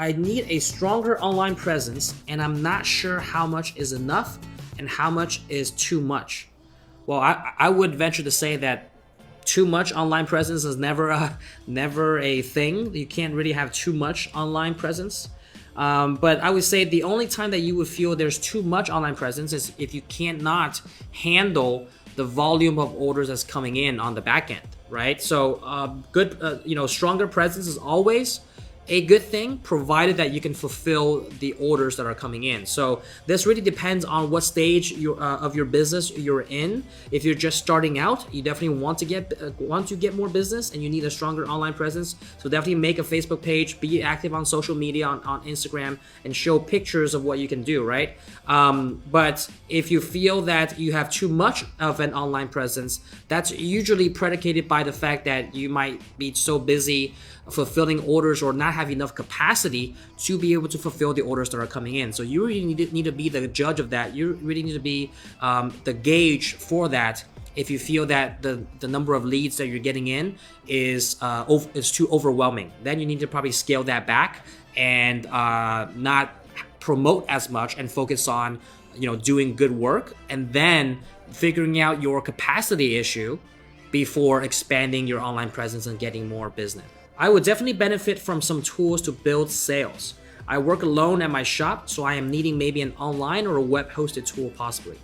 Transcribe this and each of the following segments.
I need a stronger online presence and I'm not sure how much is enough and how much is too much. Well, I would venture to say that too much online presence is never a thing. You can't really have too much online presence. But I would say the only time that you would feel there's too much online presence is if you cannot handle the volume of orders that's coming in on the back end, right? So stronger presence is always a good thing, provided that you can fulfill the orders that are coming in. So this really depends on what stage of your business you're in. If you're just starting out, you definitely want to get more business and you need a stronger online presence. So definitely make a Facebook page, be active on social media, on Instagram, and show pictures of what you can do, right? But if you feel that you have too much of an online presence, that's usually predicated by the fact that you might be so busy fulfilling orders or not have enough capacity to be able to fulfill the orders that are coming in. So you really need to be the judge of that. You really need to be the gauge for that. If you feel that the number of leads that you're getting in is too overwhelming, then you need to probably scale that back and not promote as much and focus on doing good work and then figuring out your capacity issue before expanding your online presence and getting more business. I would definitely benefit from some tools to build sales. I work alone at my shop, so I am needing maybe an online or a web hosted tool possibly.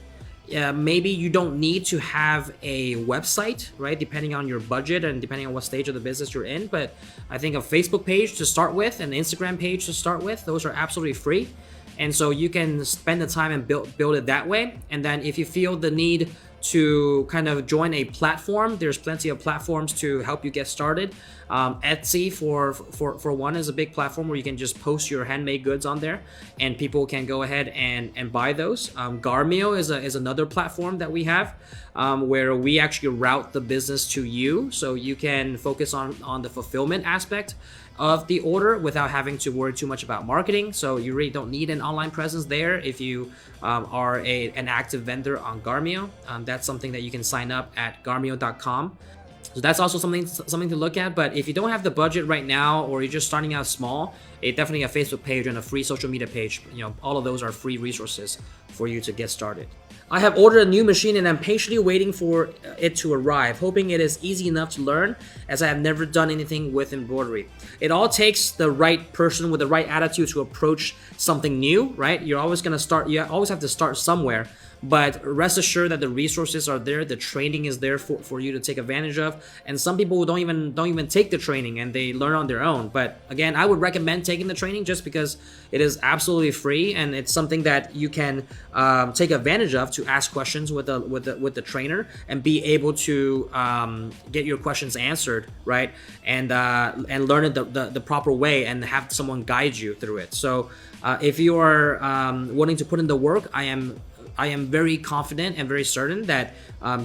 Maybe you don't need to have a website, right? Depending on your budget and depending on what stage of the business you're in. But I think a Facebook page to start with, an Instagram page to start with, those are absolutely free. And so you can spend the time and build it that way. And then if you feel the need to kind of join a platform, there's plenty of platforms to help you get started. Etsy for one is a big platform where you can just post your handmade goods on there and people can go ahead and buy those. Garmio is another platform that we have where we actually route the business to you, so you can focus on the fulfillment aspect of the order without having to worry too much about marketing. So you really don't need an online presence there if you are an active vendor on Garmio. That's something that you can sign up at garmio.com. So that's also something to look at. But if you don't have the budget right now, or you're just starting out small, definitely a Facebook page and a free social media page. All of those are free resources for you to get started. I have ordered a new machine and I'm patiently waiting for it to arrive, hoping it is easy enough to learn as I have never done anything with embroidery. It all takes the right person with the right attitude to approach something new, right? You always have to start somewhere. But rest assured that the resources are there, the training is there for you to take advantage of. And some people don't even take the training and they learn on their own. But again, I would recommend taking the training just because it is absolutely free and it's something that you can take advantage of to ask questions with the trainer and be able to get your questions answered, right? And learn it the proper way and have someone guide you through it. So if you are wanting to put in the work, I am very confident and very certain that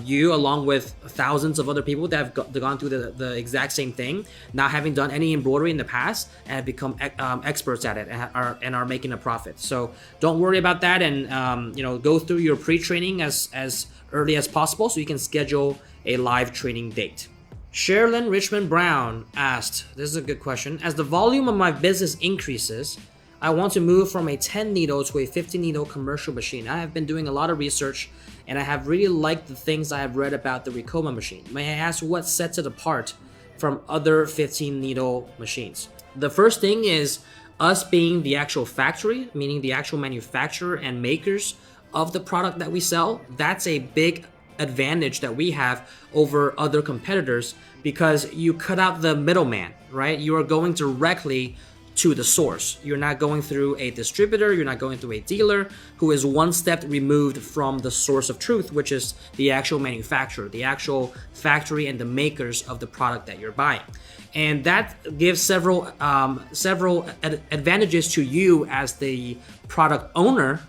you, along with thousands of other people that have gone through the exact same thing, not having done any embroidery in the past, and have become experts at it and are making a profit. So don't worry about that, and go through your pre-training as early as possible so you can schedule a live training date. Sherilyn Richmond Brown asked, this is a good question, as the volume of my business increases, I want to move from a 10 needle to a 50 needle commercial machine. I have been doing a lot of research and I have really liked the things I have read about the Ricoma machine. May I ask what sets it apart from other 15 needle machines? The first thing is us being the actual factory, meaning the actual manufacturer and makers of the product that we sell. That's a big advantage that we have over other competitors because you cut out the middleman, right? You are going directly to the source. You're not going through a distributor, you're not going through a dealer who is one step removed from the source of truth, which is the actual manufacturer, the actual factory and the makers of the product that you're buying. And that gives several advantages to you as the product owner,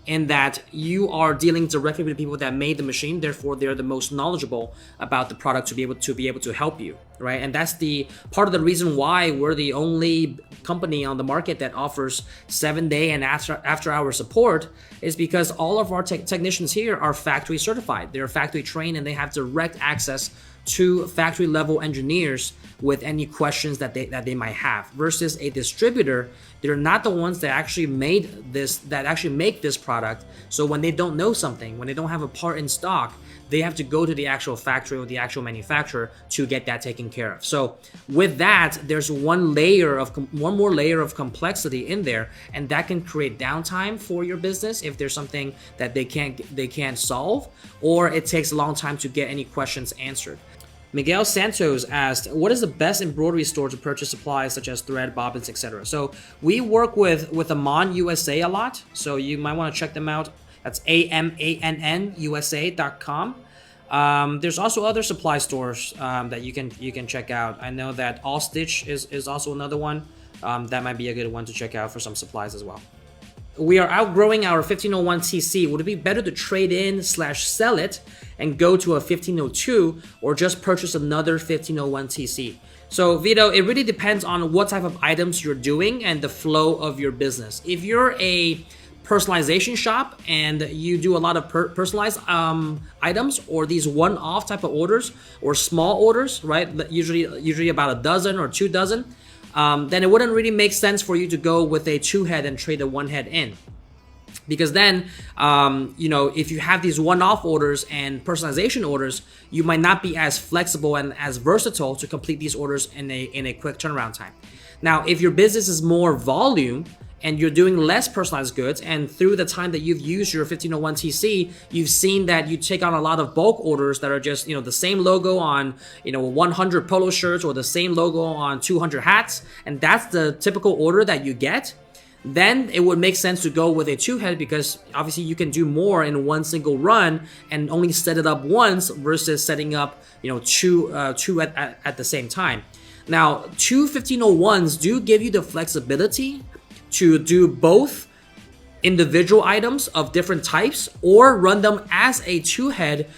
in that you are dealing directly with the people that made the machine, therefore they're the most knowledgeable about the product to be able to help you, right? And that's the part of the reason why we're the only company on the market that offers 7-day and after-hour support, is because all of our technicians here are factory certified. They're factory trained and they have direct access to factory level engineers with any questions that they might have, versus a distributor. They're not the ones that actually made this, that actually make this product. So when they don't know something, when they don't have a part in stock, they have to go to the actual factory or the actual manufacturer to get that taken care of. So with that, there's one more layer of complexity in there, and that can create downtime for your business if there's something that they can't solve, or it takes a long time to get any questions answered. Miguel Santos asked, what is the best embroidery store to purchase supplies such as thread, bobbins, etc.? So we work with Amon USA a lot, so you might want to check them out. That's AMANNUSA.com. There's also other supply stores that you can check out. I know that All Stitch is also another one. That might be a good one to check out for some supplies as well. We are outgrowing our 1501 TC. Would it be better to trade in / sell it and go to a 1502, or just purchase another 1501 TC? So Vito, it really depends on what type of items you're doing and the flow of your business. If you're a personalization shop and you do a lot of personalized items, or these one-off type of orders or small orders, right? Usually about a dozen or 2 dozen. Then it wouldn't really make sense for you to go with a 2-head and trade a 1-head in. Because then, if you have these one-off orders and personalization orders, you might not be as flexible and as versatile to complete these orders in a quick turnaround time. Now, if your business is more volume and you're doing less personalized goods, and through the time that you've used your 1501 TC, you've seen that you take on a lot of bulk orders that are just, the same logo on, 100 polo shirts, or the same logo on 200 hats, and that's the typical order that you get, then it would make sense to go with a 2-head, because obviously you can do more in one single run and only set it up once versus setting up, two at the same time. Now, 2 1501s do give you the flexibility to do both individual items of different types, or run them as a 2-head,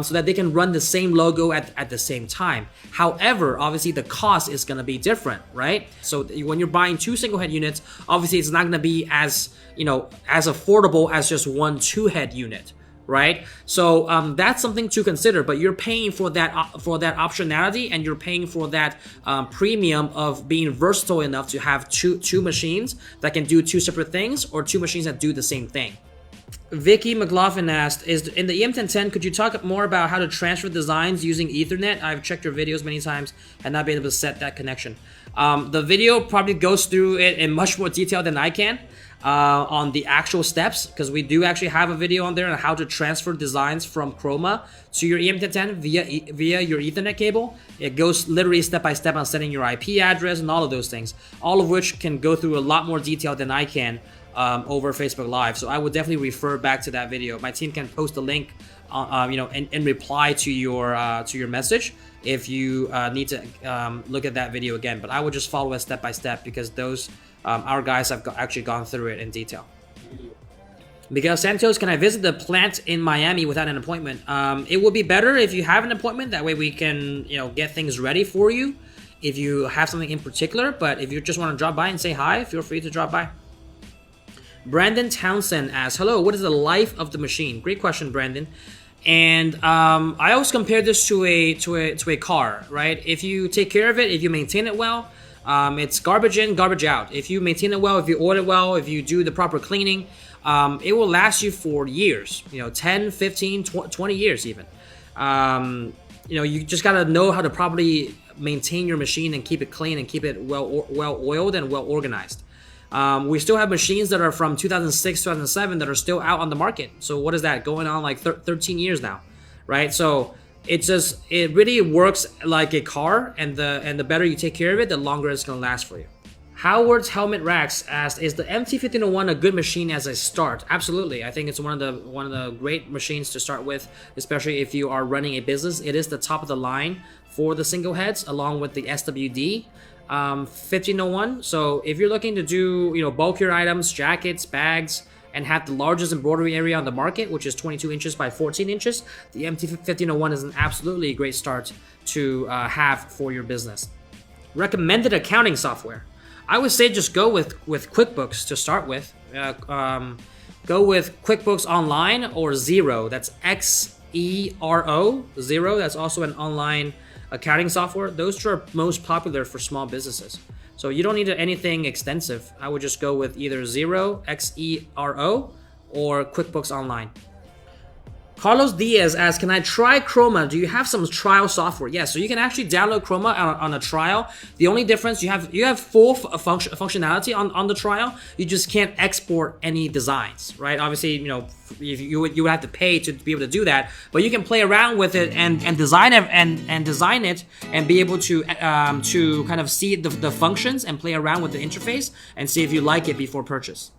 so that they can run the same logo at the same time. However, obviously the cost is going to be different, right? So when you're buying 2 single-head units, obviously it's not going to be as affordable as just one 2-head unit, right? So that's something to consider, but you're paying for that optionality, and you're paying for that premium of being versatile enough to have two machines that can do 2 separate things, or 2 machines that do the same thing. Vicky McLaughlin asked, in the EM1010, could you talk more about how to transfer designs using Ethernet? I've checked your videos many times and not been able to set that connection. The video probably goes through it in much more detail than I can. On the actual steps, because we do actually have a video on there on how to transfer designs from Ricoma to your EM1010 via your Ethernet cable. It goes literally step by step on setting your IP address and all of those things, all of which can go through a lot more detail than I can over Facebook Live. So I would definitely refer back to that video. My team can post a link, in reply to your message if you need to look at that video again. But I would just follow it step by step, because those our guys have actually gone through it in detail. Miguel Santos, can I visit the plant in Miami without an appointment? It would be better if you have an appointment. That way we can, get things ready for you if you have something in particular. But if you just want to drop by and say hi, feel free to drop by. Brandon Townsend asks, hello, what is the life of the machine? Great question, Brandon. And I always compare this to a car, right? If you take care of it, if you maintain it well, it's garbage in, garbage out. If you maintain it well, if you oil it well, if you do the proper cleaning, it will last you for years, 10, 15, 20 years even. You just got to know how to properly maintain your machine and keep it clean and keep it well oiled and well organized. We still have machines that are from 2006, 2007 that are still out on the market. So what is that? Going on like 13 years now, right? So it really works like a car, and the better you take care of it, the longer it's gonna last for you. Howard's Helmet Racks asked, is the MT1501 a good machine as a start? Absolutely. I think it's one of the great machines to start with, especially if you are running a business. It is the top of the line for the single heads, along with the SWD 1501. So if you're looking to do bulkier items, jackets, bags, and have the largest embroidery area on the market, which is 22 inches by 14 inches, the MT1501 is an absolutely great start to have for your business. Recommended accounting software. I would say just go with QuickBooks to start with. Go with QuickBooks Online or Xero. That's Xero, Xero. That's also an online accounting software. Those two are most popular for small businesses. So you don't need anything extensive. I would just go with either Xero, Xero, or QuickBooks Online. Carlos Diaz asks, can I try Chroma? Do you have some trial software? Yes, so you can actually download Chroma on a trial. The only difference, you have full functionality on the trial. You just can't export any designs, right? Obviously, you know, you would have to pay to be able to do that, but you can play around with it and design it and design it and be able to kind of see the functions and play around with the interface and see if you like it before purchase.